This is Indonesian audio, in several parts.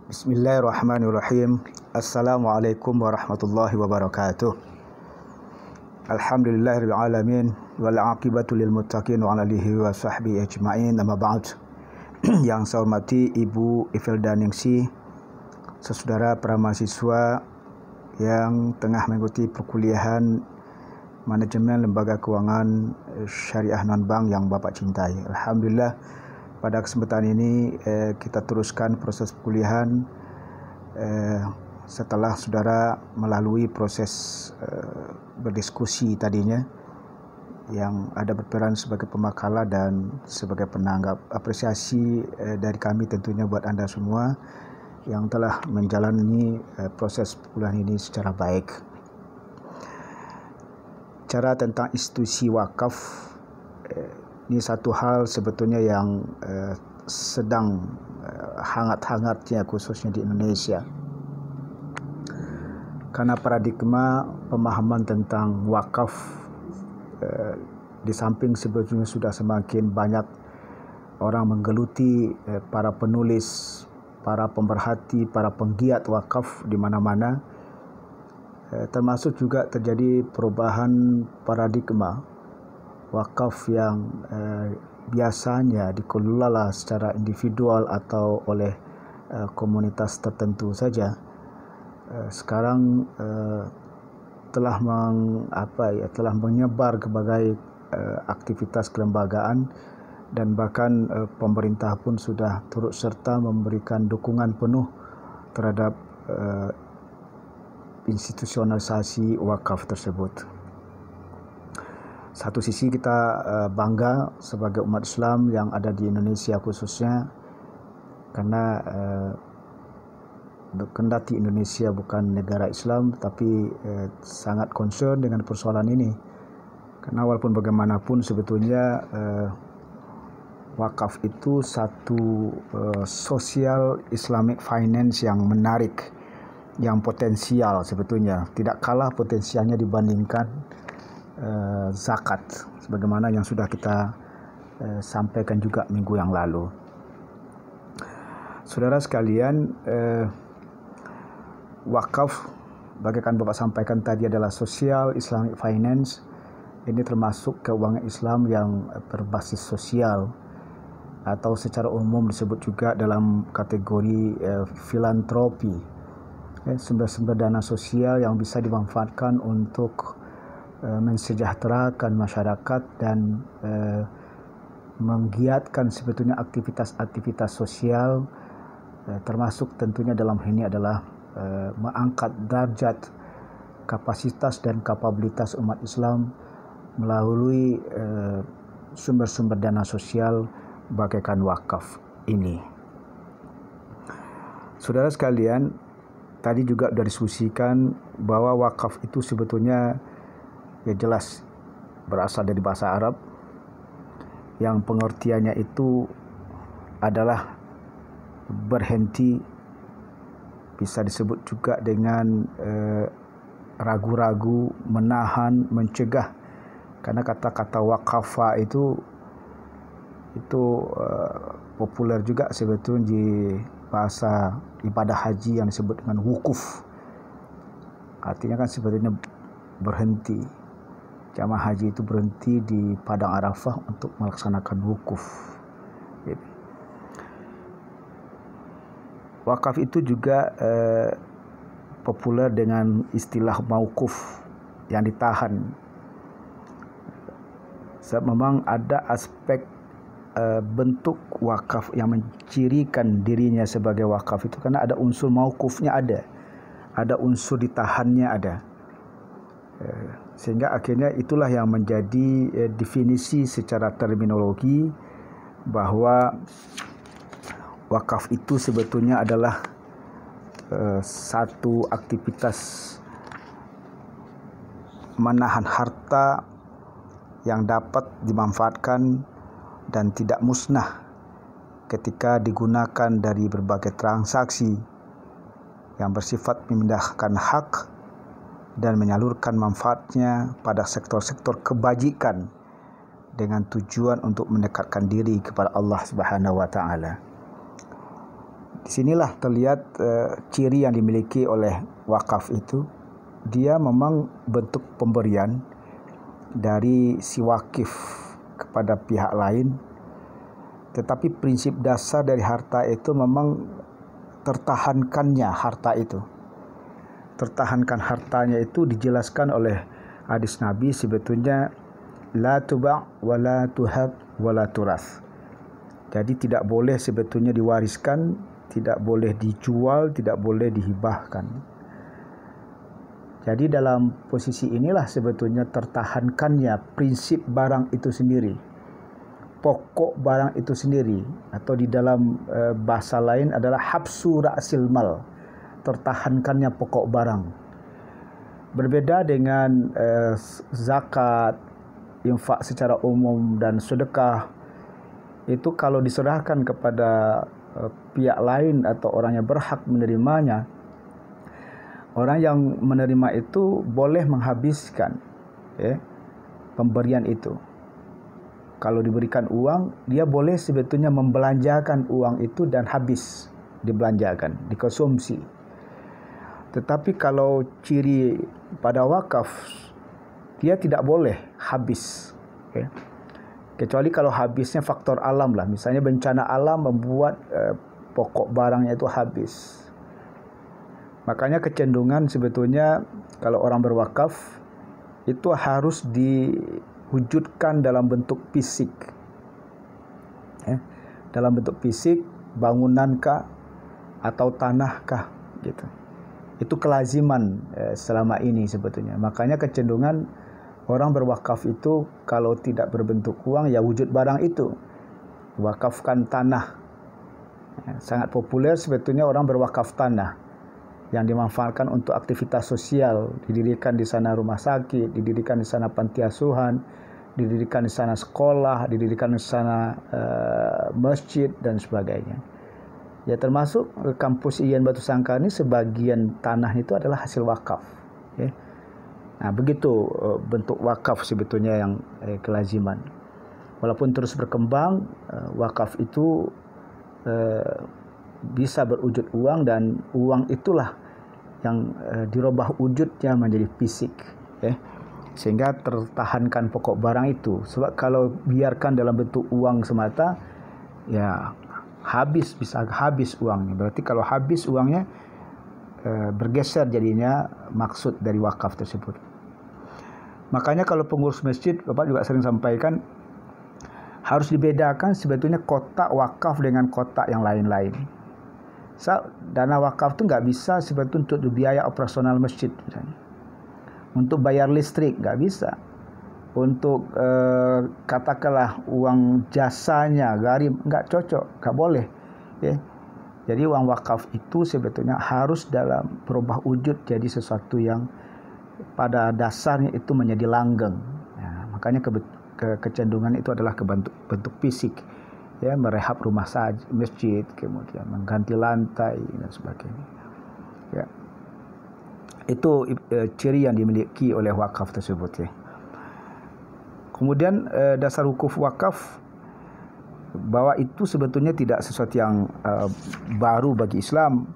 Bismillahirrahmanirrahim. Assalamualaikum warahmatullahi wabarakatuh. Alhamdulillahirabbil alamin wal aqibatu lil muttaqin wa ala alihi wa sahbihi ajmain. Amma ba'd. Yang saya hormati Ibu Ifelda Ningsih, saudara para mahasiswa yang tengah mengikuti perkuliahan Manajemen Lembaga Keuangan Syariah Non-Bank yang Bapak cintai. Alhamdulillah, pada kesempatan ini kita teruskan proses perkuliahan setelah saudara melalui proses berdiskusi tadinya yang ada berperan sebagai pemakalah dan sebagai penanggap. Apresiasi dari kami tentunya buat Anda semua yang telah menjalani proses perkuliahan ini secara baik. Cara tentang institusi wakaf, ini satu hal sebetulnya yang sedang hangat-hangatnya khususnya di Indonesia. Karena paradigma pemahaman tentang wakaf di samping sebetulnya sudah semakin banyak orang menggeluti para penulis, para pemerhati, para penggiat wakaf di mana-mana, termasuk juga terjadi perubahan paradigma wakaf yang biasanya dikelola secara individual atau oleh komunitas tertentu saja. Sekarang telah menyebar ke berbagai aktivitas kelembagaan dan bahkan pemerintah pun sudah turut serta memberikan dukungan penuh terhadap institusionalisasi wakaf tersebut. Satu sisi kita bangga sebagai umat Islam yang ada di Indonesia khususnya, karena kendati Indonesia bukan negara Islam tapi sangat concern dengan persoalan ini. Karena walaupun bagaimanapun sebetulnya wakaf itu satu social Islamic finance yang menarik, yang potensial sebetulnya, tidak kalah potensialnya dibandingkan zakat, sebagaimana yang sudah kita sampaikan juga minggu yang lalu. Saudara sekalian, wakaf, bagaikan Bapak sampaikan tadi, adalah social Islamic finance. Ini termasuk keuangan Islam yang berbasis sosial, atau secara umum disebut juga dalam kategori filantropi, sumber-sumber dana sosial yang bisa dimanfaatkan untuk mensejahterakan masyarakat dan menggiatkan sebetulnya aktivitas-aktivitas sosial, termasuk tentunya dalam ini adalah mengangkat darjat, kapasitas dan kapabilitas umat Islam melalui sumber-sumber dana sosial bagaikan wakaf ini. Saudara sekalian, tadi juga sudah diskusikan bahwa wakaf itu sebetulnya ya jelas berasal dari bahasa Arab yang pengertiannya itu adalah berhenti, bisa disebut juga dengan ragu-ragu, menahan, mencegah. Karena kata-kata waqafa itu populer juga sebetulnya di bahasa ibadah haji yang disebut dengan wukuf. Artinya kan sebetulnya berhenti. Jamaah haji itu berhenti di padang Arafah untuk melaksanakan wukuf. Wakaf itu juga populer dengan istilah mauquf, yang ditahan. Sebab memang ada aspek bentuk wakaf yang mencirikan dirinya sebagai wakaf itu, karena ada unsur mauqufnya, ada unsur ditahannya ada. Sehingga akhirnya itulah yang menjadi definisi secara terminologi bahwa wakaf itu sebetulnya adalah satu aktivitas menahan harta yang dapat dimanfaatkan dan tidak musnah ketika digunakan dari berbagai transaksi yang bersifat memindahkan hak dan menyalurkan manfaatnya pada sektor-sektor kebajikan dengan tujuan untuk mendekatkan diri kepada Allah Subhanahu wa taala. Di sinilah terlihat ciri yang dimiliki oleh wakaf itu. Dia memang bentuk pemberian dari si wakif kepada pihak lain. Tetapi prinsip dasar dari harta itu memang tertahankannya harta itu. Tertahankan hartanya itu dijelaskan oleh hadis Nabi sebetulnya la tuba' wa la tuhab wa la turath. Jadi tidak boleh sebetulnya diwariskan, tidak boleh dijual, tidak boleh dihibahkan. Jadi dalam posisi inilah sebetulnya tertahankannya prinsip barang itu sendiri, pokok barang itu sendiri, atau di dalam bahasa lain adalah habsu ra'sil mal, tertahankannya pokok barang. Berbeda dengan zakat, infak secara umum dan sedekah, itu kalau diserahkan kepada pihak lain atau orang yang berhak menerimanya, orang yang menerima itu boleh menghabiskan pemberian itu. Kalau diberikan uang, dia boleh sebetulnya membelanjakan uang itu dan habis dibelanjakan, dikonsumsi. Tetapi kalau ciri pada wakaf, dia tidak boleh habis. Kecuali kalau habisnya faktor alam lah. Misalnya bencana alam membuat pokok barangnya itu habis. Makanya kecenderungan sebetulnya kalau orang berwakaf itu harus diwujudkan dalam bentuk fisik. Dalam bentuk fisik, bangunankah atau tanahkah gitu. Itu kelaziman selama ini sebetulnya. Makanya kecenderungan orang berwakaf itu kalau tidak berbentuk uang ya wujud barang itu. Wakafkan tanah. Sangat populer sebetulnya orang berwakaf tanah yang dimanfaatkan untuk aktivitas sosial. Didirikan di sana rumah sakit, didirikan di sana panti asuhan, didirikan di sana sekolah, didirikan di sana masjid dan sebagainya. Ya termasuk kampus IAIN Batu Sangkar ini sebagian tanah itu adalah hasil wakaf. Nah, begitu bentuk wakaf sebetulnya yang kelaziman. Walaupun terus berkembang, wakaf itu bisa berwujud uang, dan uang itulah yang dirubah wujudnya menjadi fisik, sehingga tertahankan pokok barang itu. Sebab kalau biarkan dalam bentuk uang semata, ya bisa habis uangnya. Berarti kalau habis uangnya, bergeser jadinya maksud dari wakaf tersebut. Makanya kalau pengurus masjid, Bapak juga sering sampaikan, harus dibedakan sebetulnya kotak wakaf dengan kotak yang lain-lain. Dana wakaf itu nggak bisa sebetulnya untuk biaya operasional masjid misalnya. Untuk bayar listrik nggak bisa. Untuk katakanlah uang jasanya, garim, nggak cocok, nggak boleh. Jadi uang wakaf itu sebetulnya harus dalam berubah wujud jadi sesuatu yang pada dasarnya itu menjadi langgeng. Makanya kecenderungan itu adalah ke bentuk fisik, merehab rumah masjid, kemudian mengganti lantai dan sebagainya. Itu ciri yang dimiliki oleh wakaf tersebut. Kemudian dasar hukum wakaf, bahwa itu sebetulnya tidak sesuatu yang baru bagi Islam.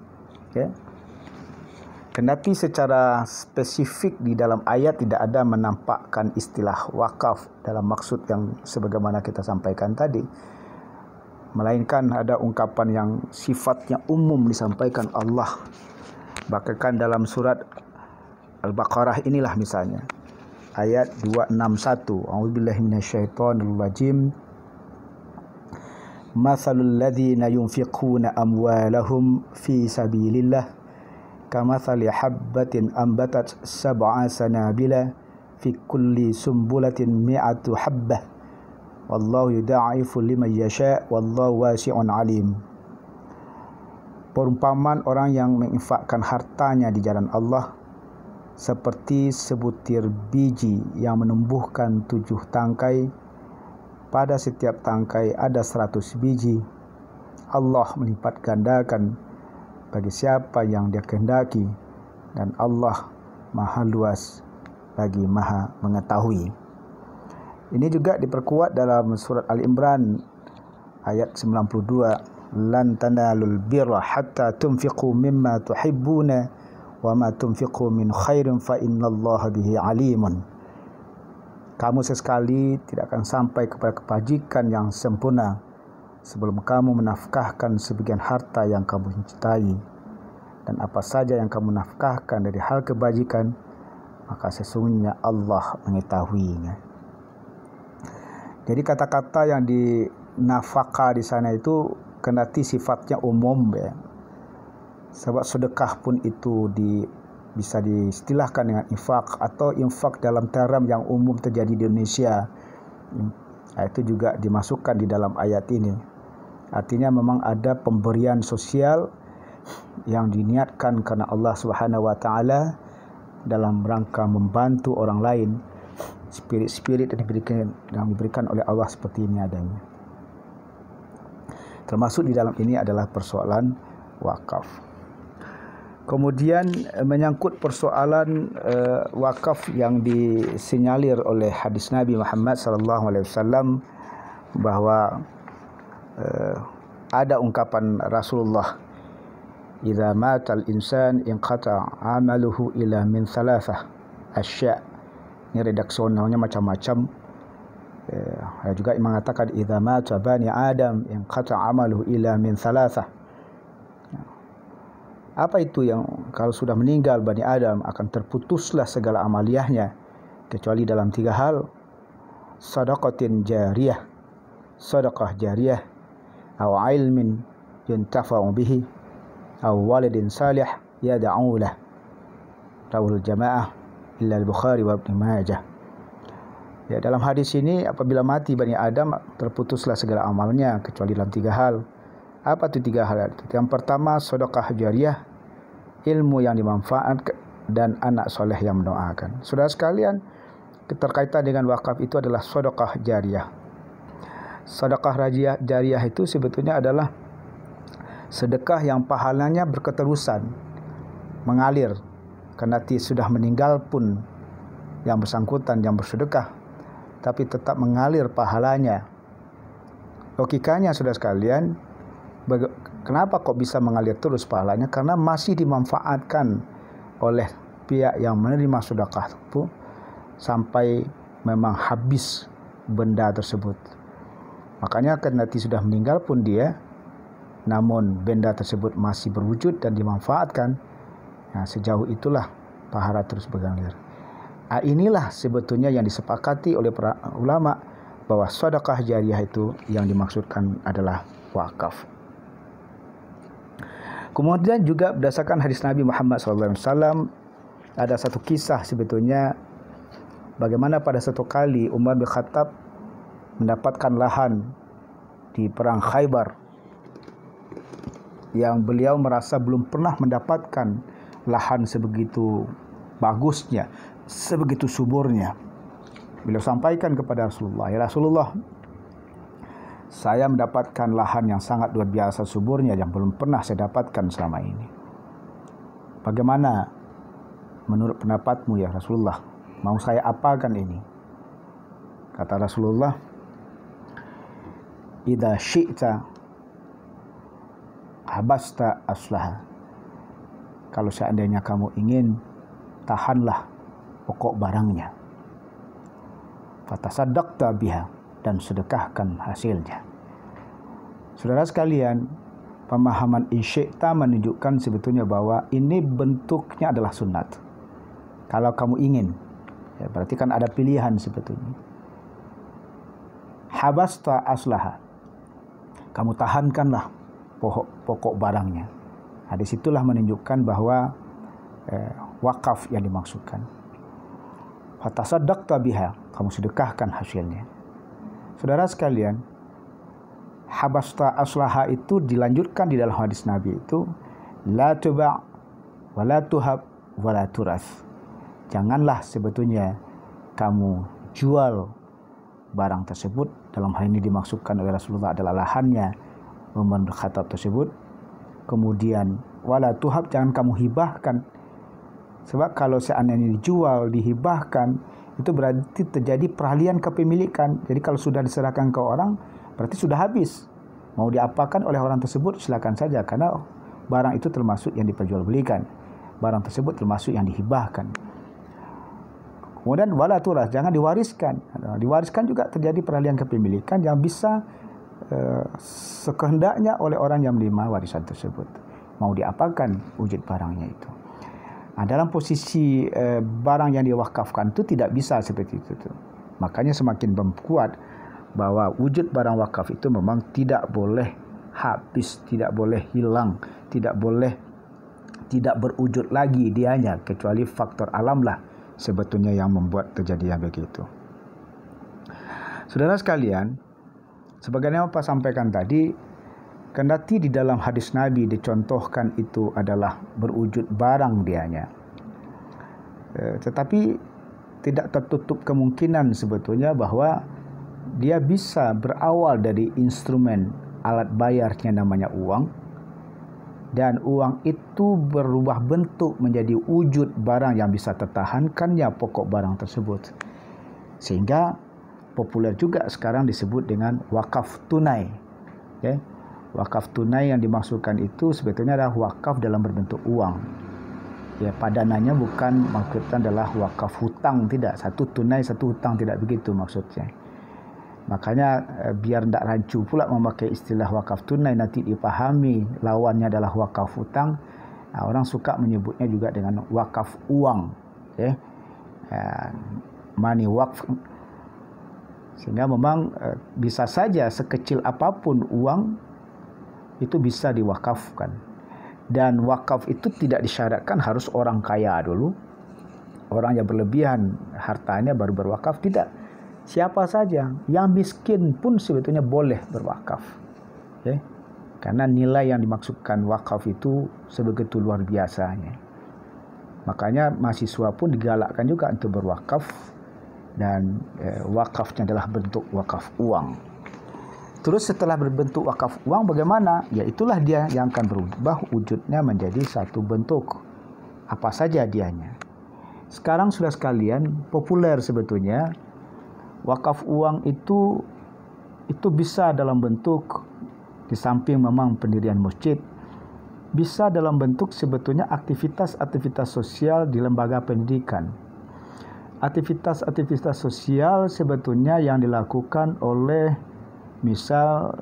Kendati secara spesifik di dalam ayat tidak ada menampakkan istilah wakaf dalam maksud yang sebagaimana kita sampaikan tadi, melainkan ada ungkapan yang sifatnya umum disampaikan Allah. Bahkan dalam surat Al-Baqarah inilah misalnya ayat 261, A'udzubillahi minasyaitonir rajim. Mathalul ladzina yunfiquna amwalahum fi sabilillah kamathali habbatin ambatat sab'a sanabila fi kulli sumbulatin mi'atu habbah wallahu yudha'ifu liman yasha' wallahu wasi'un alim. Perumpamaan orang yang menginfakkan hartanya di jalan Allah seperti sebutir biji yang menumbuhkan 7 tangkai. Pada setiap tangkai ada 100 biji. Allah melipat gandakan bagi siapa yang dia kehendaki, dan Allah maha luas lagi maha mengetahui. Ini juga diperkuat dalam surat Al-Imran ayat 92. lan tanalul birra hatta tunfiqu mimma tuhibbuna wa ma tunfiqu min khairin fa innallaha bihi alimun. Kamu sesekali tidak akan sampai kepada kebajikan yang sempurna sebelum kamu menafkahkan sebagian harta yang kamu cintai, dan apa saja yang kamu nafkahkan dari hal kebajikan, maka sesungguhnya Allah mengetahuinya. Jadi kata-kata yang dinafkah di sana itu kendati sifatnya umum ya. Sebab sedekah pun itu bisa diistilahkan dengan infak atau infak dalam term yang umum terjadi di Indonesia. Itu juga dimasukkan di dalam ayat ini. Artinya memang ada pemberian sosial yang diniatkan karena Allah Subhanahu wa taala dalam rangka membantu orang lain. Spirit-spirit yang diberikan oleh Allah seperti ini adanya. Termasuk di dalam ini adalah persoalan wakaf. Kemudian menyangkut persoalan wakaf yang disinyalir oleh hadis Nabi Muhammad SAW bahwa ada ungkapan Rasulullah, "Idza matal insan inqata 'amaluhu ila min thalathah asya'." Ini redaksionalnya macam-macam. Ada juga yang mengatakan idza mata bani Adam inqata 'amaluhu ila min thalathah. Apa itu yang kalau sudah meninggal Bani Adam akan terputuslah segala amaliyahnya kecuali dalam 3 hal. Sadaqatin jariyah, sadaqah jariyah, aw ilmin yuntafa'u bihi, aw walidin salih yad'u lah. Rawahul jamaah illa al-Bukhari wa Ibnu Majah. Ya, dalam hadis ini apabila mati Bani Adam terputuslah segala amalnya kecuali dalam 3 hal. Apa itu 3 hal? Yang pertama sedekah jariyah, ilmu yang dimanfaatkan, dan anak soleh yang mendoakan. Saudara sekalian, keterkaitan dengan wakaf itu adalah sedekah jariyah. Sedekah jariyah itu sebetulnya adalah sedekah yang pahalanya berketerusan, mengalir, karena sudah meninggal pun yang bersangkutan yang bersedekah, tapi tetap mengalir pahalanya. Logikanya saudara sekalian, kenapa kok bisa mengalir terus pahalanya? Karena masih dimanfaatkan oleh pihak yang menerima sedekah itu sampai memang habis benda tersebut. Makanya kendati sudah meninggal pun dia, namun benda tersebut masih berwujud dan dimanfaatkan. Nah, sejauh itulah pahala terus bergalir. Inilah sebetulnya yang disepakati oleh para ulama bahwa sedekah jariyah itu yang dimaksudkan adalah wakaf. Kemudian juga berdasarkan hadis Nabi Muhammad SAW, ada satu kisah sebetulnya bagaimana pada satu kali Umar bin Khattab mendapatkan lahan di perang Khaybar yang beliau merasa belum pernah mendapatkan lahan sebegitu bagusnya, sebegitu suburnya. Beliau sampaikan kepada Rasulullah, "Ya Rasulullah, saya mendapatkan lahan yang sangat luar biasa suburnya yang belum pernah saya dapatkan selama ini. Bagaimana menurut pendapatmu ya Rasulullah? Mau saya apakan ini?" Kata Rasulullah, "Idza syi'ta habasta aslaha." Kalau seandainya kamu ingin, tahanlah pokok barangnya. Fatasaddaqta biha, dan sedekahkan hasilnya. Saudara sekalian, pemahaman insyi'ta menunjukkan sebetulnya bahwa ini bentuknya adalah sunat. Kalau kamu ingin, ya berarti kan ada pilihan sebetulnya. Habasta aslaha, kamu tahankanlah pokok barangnya. Nah, disitulah menunjukkan bahwa wakaf yang dimaksudkan. Fatasaddaqta biha, kamu sedekahkan hasilnya. Saudara sekalian, habasta aslaha itu dilanjutkan di dalam hadis Nabi itu, la tuba' wa la tuhab wa la turas. Janganlah sebetulnya kamu jual barang tersebut. Dalam hal ini dimaksudkan oleh Rasulullah adalah lahannya Umar bin Khattab tersebut. Kemudian wala tuhab, jangan kamu hibahkan. Sebab kalau seandainya dijual, dihibahkan, itu berarti terjadi peralihan kepemilikan. Jadi kalau sudah diserahkan ke orang, berarti sudah habis. Mau diapakan oleh orang tersebut silakan saja, karena barang itu termasuk yang diperjualbelikan. Barang tersebut termasuk yang dihibahkan. Kemudian wala turas, jangan diwariskan. Diwariskan juga terjadi peralihan kepemilikan yang bisa sekehendaknya oleh orang yang menerima warisan tersebut. Mau diapakan wujud barangnya itu. Dalam posisi barang yang diwakafkan itu tidak bisa seperti itu. Makanya semakin memperkuat bahwa wujud barang wakaf itu memang tidak boleh habis, tidak boleh hilang, tidak boleh tidak berwujud lagi dianya, kecuali faktor alamlah sebetulnya yang membuat terjadi yang begitu. Saudara sekalian, sebagaimana Pak sampaikan tadi, kendati di dalam hadis Nabi dicontohkan itu adalah berwujud barang dianya, tetapi tidak tertutup kemungkinan sebetulnya bahwa dia bisa berawal dari instrumen alat bayarnya namanya uang, dan uang itu berubah bentuk menjadi wujud barang yang bisa tertahankannya pokok barang tersebut, sehingga populer juga sekarang disebut dengan wakaf tunai. Wakaf tunai yang dimaksudkan itu sebetulnya adalah wakaf dalam berbentuk uang. Padanannya bukan maksudnya adalah wakaf hutang, tidak. Satu tunai, satu hutang, tidak begitu maksudnya. Makanya biar tidak rancu pula memakai istilah wakaf tunai, nanti dipahami lawannya adalah wakaf hutang. Orang suka menyebutnya juga dengan wakaf uang. Money wakf. Sehingga memang bisa saja sekecil apapun uang itu bisa diwakafkan. Dan wakaf itu tidak disyaratkan harus orang kaya dulu, orang yang berlebihan hartanya baru berwakaf, tidak. Siapa saja, yang miskin pun sebetulnya boleh berwakaf. Karena nilai yang dimaksudkan wakaf itu sebegitu luar biasanya. Makanya mahasiswa pun digalakkan juga untuk berwakaf, dan wakafnya adalah bentuk wakaf uang. Terus setelah berbentuk wakaf uang bagaimana? Ya itulah dia yang akan berubah wujudnya menjadi satu bentuk. Apa saja dianya. Sekarang sudah sekalian populer sebetulnya wakaf uang itu bisa dalam bentuk, di samping memang pendirian masjid, bisa dalam bentuk sebetulnya aktivitas-aktivitas sosial di lembaga pendidikan. Aktivitas-aktivitas sosial sebetulnya yang dilakukan oleh misal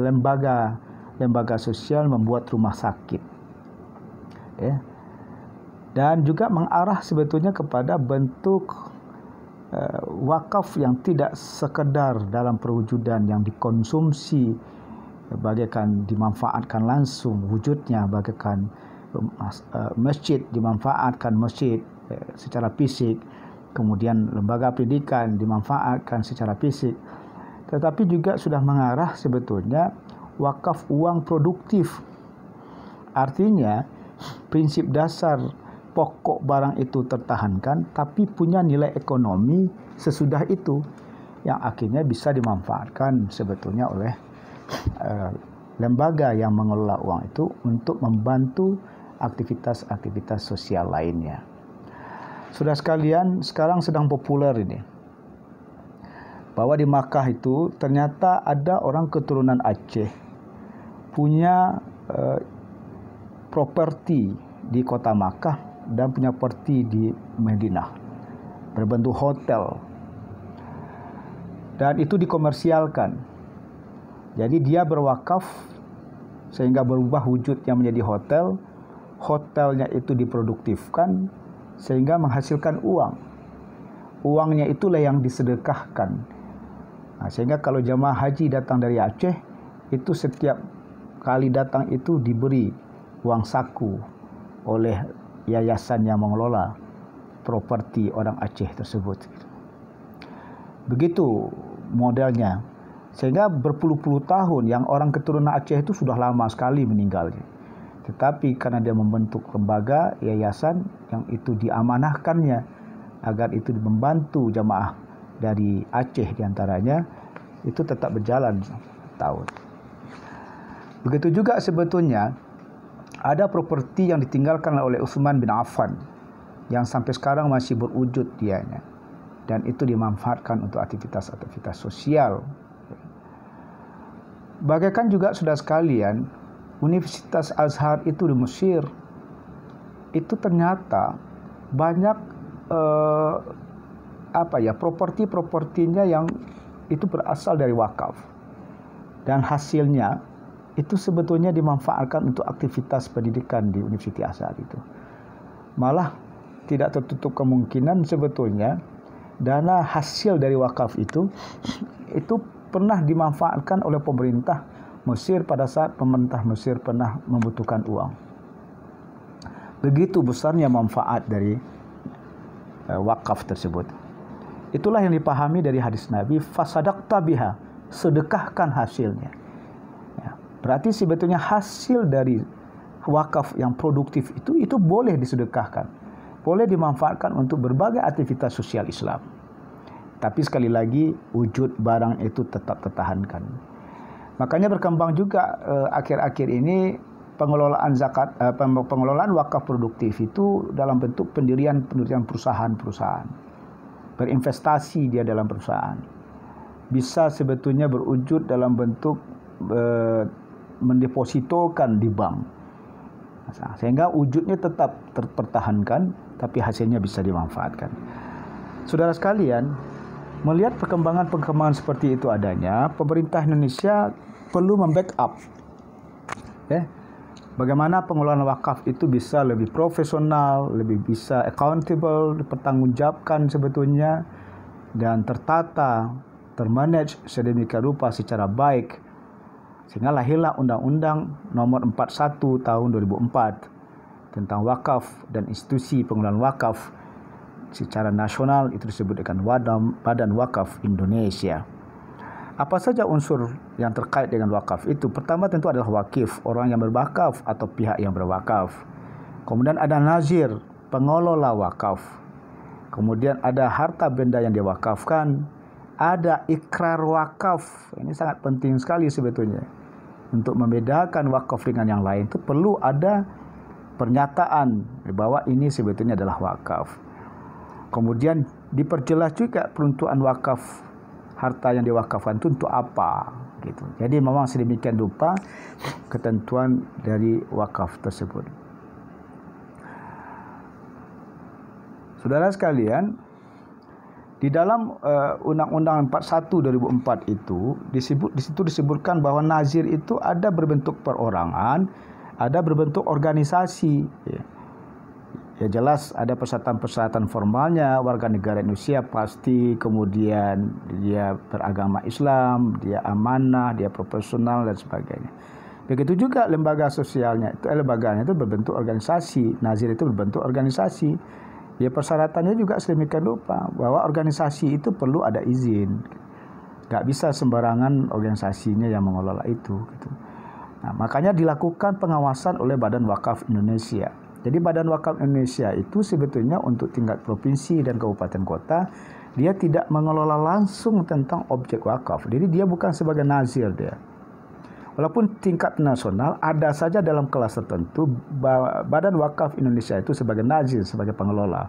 lembaga sosial membuat rumah sakit, dan juga mengarah sebetulnya kepada bentuk wakaf yang tidak sekedar dalam perwujudan yang dikonsumsi, bagaikan dimanfaatkan langsung wujudnya, bagaikan masjid dimanfaatkan masjid secara fisik, kemudian lembaga pendidikan dimanfaatkan secara fisik, tetapi juga sudah mengarah sebetulnya wakaf uang produktif. Artinya prinsip dasar pokok barang itu tertahankan, tapi punya nilai ekonomi sesudah itu yang akhirnya bisa dimanfaatkan sebetulnya oleh lembaga yang mengelola uang itu untuk membantu aktivitas-aktivitas sosial lainnya. Saudara sekalian, sekarang sedang populer ini bahwa di Makkah itu ternyata ada orang keturunan Aceh punya properti di kota Makkah dan punya properti di Madinah berbentuk hotel, dan itu dikomersialkan. Jadi dia berwakaf sehingga berubah wujudnya menjadi hotel. Hotelnya itu diproduktifkan sehingga menghasilkan uang. Uangnya itulah yang disedekahkan. Sehingga kalau jamaah haji datang dari Aceh, itu setiap kali datang itu diberi uang saku oleh yayasan yang mengelola properti orang Aceh tersebut. Begitu modelnya. Sehingga berpuluh-puluh tahun yang orang keturunan Aceh itu sudah lama sekali meninggalnya. Tetapi karena dia membentuk lembaga, yayasan yang itu diamanahkannya agar itu membantu jamaah dari Aceh diantaranya, itu tetap berjalan tahun. Begitu juga sebetulnya ada properti yang ditinggalkan oleh Utsman bin Affan yang sampai sekarang masih berwujud dianya, dan itu dimanfaatkan untuk aktivitas-aktivitas sosial. bagaikan juga sudah sekalian, Universitas Azhar itu di Mesir, itu ternyata banyak properti-propertinya yang itu berasal dari wakaf. Dan hasilnya itu sebetulnya dimanfaatkan untuk aktivitas pendidikan di Universitas Azhar itu. Malah tidak tertutup kemungkinan sebetulnya dana hasil dari wakaf itu pernah dimanfaatkan oleh pemerintah Mesir pada saat pemerintah Mesir pernah membutuhkan uang. Begitu besarnya manfaat dari wakaf tersebut. Itulah yang dipahami dari hadis Nabi, fasadaqta biha, sedekahkan hasilnya. Ya, berarti sebetulnya hasil dari wakaf yang produktif itu boleh disedekahkan, boleh dimanfaatkan untuk berbagai aktivitas sosial Islam. Tapi sekali lagi wujud barang itu tetap tertahankan. Makanya berkembang juga akhir-akhir ini pengelolaan zakat, pengelolaan wakaf produktif itu dalam bentuk pendirian perusahaan-perusahaan. Berinvestasi dia dalam perusahaan. Bisa sebetulnya berwujud dalam bentuk mendepositokan di bank. Sehingga wujudnya tetap terpertahankan, tapi hasilnya bisa dimanfaatkan. Saudara sekalian, melihat perkembangan seperti itu adanya, pemerintah Indonesia perlu membackup. Bagaimana pengelolaan wakaf itu bisa lebih profesional, lebih bisa accountable, dipertanggungjawabkan sebetulnya, dan tertata, termanage sedemikian rupa secara baik, sehingga lahirlah Undang-Undang Nomor 41 Tahun 2004 tentang wakaf dan institusi pengelolaan wakaf secara nasional, itu disebut dengan Badan Wakaf Indonesia. Apa saja unsur yang terkait dengan wakaf itu? Pertama tentu adalah wakif, orang yang berwakaf atau pihak yang berwakaf. Kemudian ada nazir, pengelola wakaf. Kemudian ada harta benda yang diwakafkan. Ada ikrar wakaf. Ini sangat penting sekali sebetulnya. Untuk membedakan wakaf dengan yang lain itu perlu ada pernyataan bahwa ini sebetulnya adalah wakaf. Kemudian diperjelas juga peruntukan wakaf, harta yang diwakafkan itu untuk apa gitu. Jadi memang sedemikian rupa ketentuan dari wakaf tersebut. Saudara sekalian, di dalam Undang-Undang 41 2004 itu di situ disebutkan bahwa nazir itu ada berbentuk perorangan, ada berbentuk organisasi. Ya jelas ada persyaratan-persyaratan formalnya, warga negara Indonesia pasti, kemudian dia beragama Islam, dia amanah, dia profesional dan sebagainya. Begitu juga lembaga sosialnya, lembaganya itu berbentuk organisasi, nazir itu berbentuk organisasi. Ya persyaratannya juga sedemikian rupa bahwa organisasi itu perlu ada izin. Gak bisa sembarangan organisasinya yang mengelola itu gitu. Nah, makanya dilakukan pengawasan oleh Badan Wakaf Indonesia. Jadi Badan Wakaf Indonesia itu sebetulnya untuk tingkat provinsi dan kabupaten kota, dia tidak mengelola langsung tentang objek wakaf. Jadi dia bukan sebagai nazir dia. Walaupun tingkat nasional ada saja dalam kelas tertentu Badan Wakaf Indonesia itu sebagai nazir, sebagai pengelola.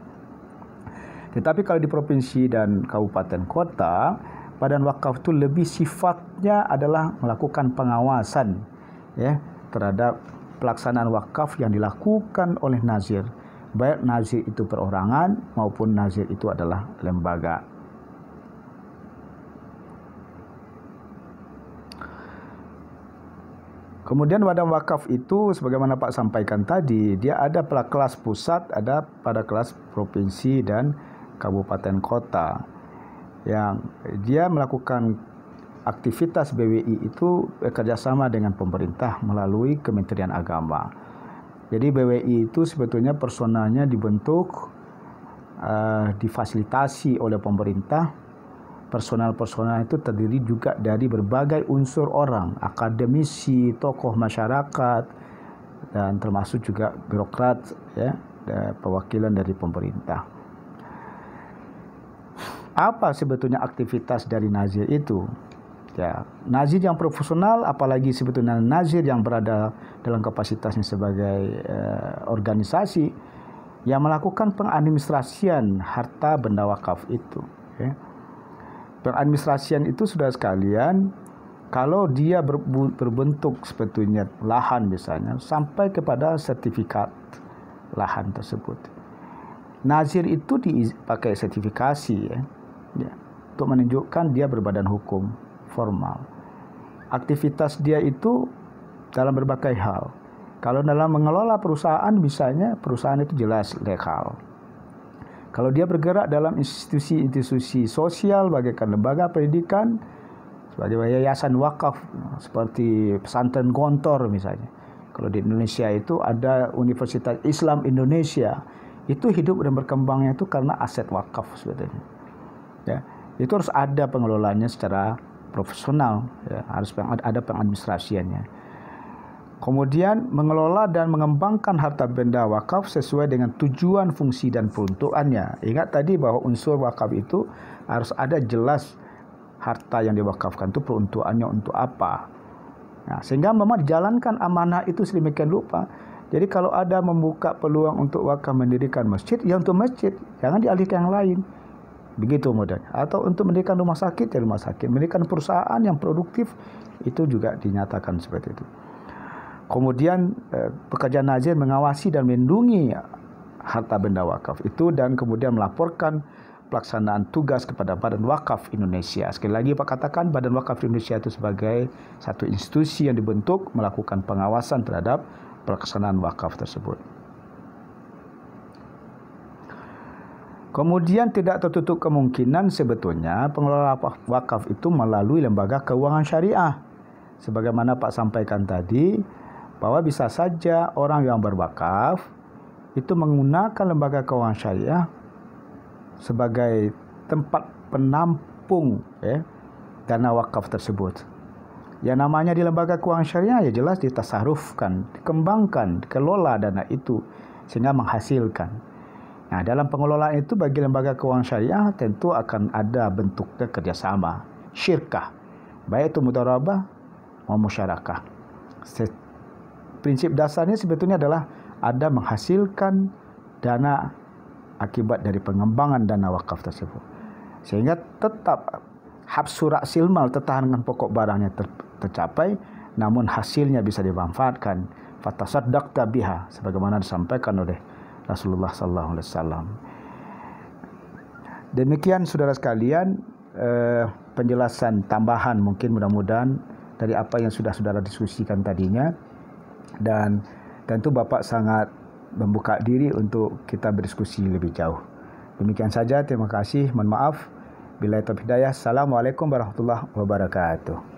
Tetapi kalau di provinsi dan kabupaten kota, Badan Wakaf itu lebih sifatnya adalah melakukan pengawasan terhadap pelaksanaan wakaf yang dilakukan oleh nazir, baik nazir itu perorangan maupun nazir itu adalah lembaga. Kemudian badan wakaf itu sebagaimana Pak sampaikan tadi, dia ada pada kelas pusat, ada pada kelas provinsi dan kabupaten kota, yang dia melakukan aktivitas BWI itu bekerjasama dengan pemerintah melalui Kementerian Agama. Jadi BWI itu sebetulnya personalnya dibentuk, difasilitasi oleh pemerintah. Personal-personal itu terdiri juga dari berbagai unsur orang, akademisi, tokoh masyarakat, dan termasuk juga birokrat, perwakilan dari pemerintah. Apa sebetulnya aktivitas dari nazir itu? Ya, nazir yang profesional, apalagi sebetulnya nazir yang berada dalam kapasitasnya sebagai organisasi yang melakukan pengadministrasian harta benda wakaf itu. Pengadministrasian itu sudah sekalian Kalau dia berbentuk sebetulnya lahan misalnya, sampai kepada sertifikat lahan tersebut. Nazir itu dipakai sertifikasi ya, untuk menunjukkan dia berbadan hukum formal. Aktivitas dia itu dalam berbagai hal. Kalau dalam mengelola perusahaan misalnya, perusahaan itu jelas legal. Kalau dia bergerak dalam institusi-institusi sosial, bagaikan lembaga pendidikan, sebagai yayasan wakaf seperti pesantren Gontor misalnya. Kalau di Indonesia itu ada Universitas Islam Indonesia, itu hidup dan berkembangnya itu karena aset wakaf sebetulnya. Ya, itu harus ada pengelolaannya secara profesional, ya, harus ada pengadministrasiannya. Kemudian mengelola dan mengembangkan harta benda wakaf sesuai dengan tujuan, fungsi dan peruntukannya. Ingat tadi bahwa unsur wakaf itu harus ada jelas harta yang diwakafkan itu peruntukannya untuk apa. Nah, sehingga memang dijalankan amanah itu sedemikian rupa. Jadi kalau ada membuka peluang untuk wakaf mendirikan masjid, ya untuk masjid, jangan dialihkan yang lain. Begitu modalnya. Atau untuk mendirikan rumah sakit, ya rumah sakit. Mendirikan perusahaan yang produktif, itu juga dinyatakan seperti itu. Kemudian pekerja nazir mengawasi dan melindungi harta benda wakaf itu, dan kemudian melaporkan pelaksanaan tugas kepada Badan Wakaf Indonesia. Sekali lagi Pak katakan, Badan Wakaf Indonesia itu sebagai satu institusi yang dibentuk melakukan pengawasan terhadap pelaksanaan wakaf tersebut. Kemudian tidak tertutup kemungkinan sebetulnya pengelola wakaf itu melalui lembaga keuangan syariah. Sebagaimana Pak sampaikan tadi, bahwa bisa saja orang yang berwakaf itu menggunakan lembaga keuangan syariah sebagai tempat penampung dana wakaf tersebut. Yang namanya di lembaga keuangan syariah ya jelas ditasarufkan, dikembangkan, dikelola dana itu sehingga menghasilkan. Nah, dalam pengelolaan itu bagi lembaga keuangan syariah tentu akan ada bentuknya kerjasama, syirkah, baik itu mudharabah maupun musyarakah. Prinsip dasarnya sebetulnya adalah ada menghasilkan dana akibat dari pengembangan dana wakaf tersebut. Sehingga tetap habsu ra'sil mal, tertahanan pokok barangnya tercapai, namun hasilnya bisa dimanfaatkan. Fatasaddaqta biha, sebagaimana disampaikan oleh Rasulullah sallallahu alaihi wasallam. Demikian saudara sekalian, penjelasan tambahan mungkin mudah-mudahan dari apa yang sudah saudara diskusikan tadinya, dan tentu Bapak sangat membuka diri untuk kita berdiskusi lebih jauh. Demikian saja, terima kasih, mohon maaf. Billahi taufiq hidayah. Assalamualaikum warahmatullahi wabarakatuh.